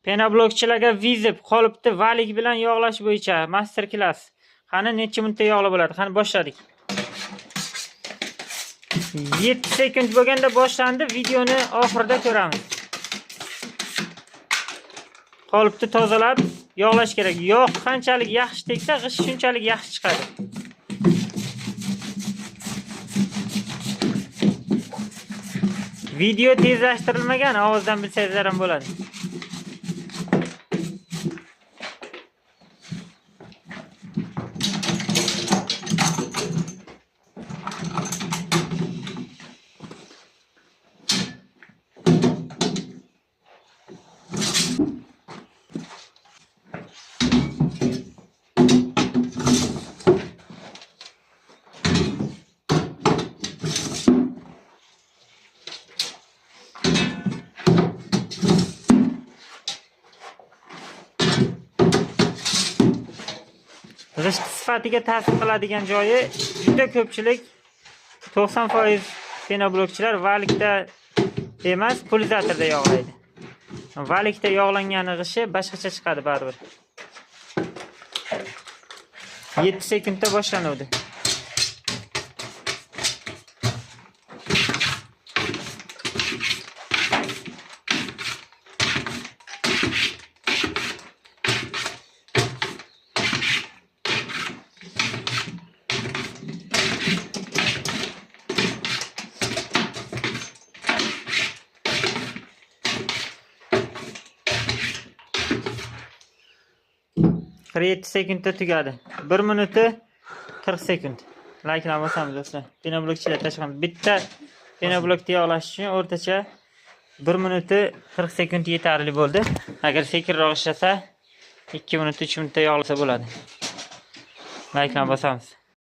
Penoblokchilarga vizib qolipni valik bilan yog'lash bo'yicha master klass. Qani necha minutda yog'lab bo'ladi? Qani boshladik. 7 sekund bo'lganda boshlandi. Videoni oxirida ko'ramiz. Qolipni tozalab yog'lash kerak. Yog' qanchalik yaxshi tegsa, g'ish shunchalik yaxshi chiqadi. Video tezlashtirilmagan, ovozdan bilsangiz ham bo'ladi. G'isht sifatiga ta'sir qiladigan joyi juda ko'pchilik 90% penoblokchilar valikda emas, pulsatorda yog'laydi. Valikda yog'langan g'ishi boshqacha chiqadi baribir. 7 sekundda boshlanadi. Yetti sekundda tugadi. 1 minuti 40 sekund. Like'ni bosamiz do'stlar. Penoblokchilar tashqari bitta penoblokni yog'lash uchun o'rtacha 1 minuti 40 sekund yetarli bo'ldi. Agar sekinroq ishlasa 2 minut 3 minutda yog'lasa bo'ladi. Like'ni bosamiz.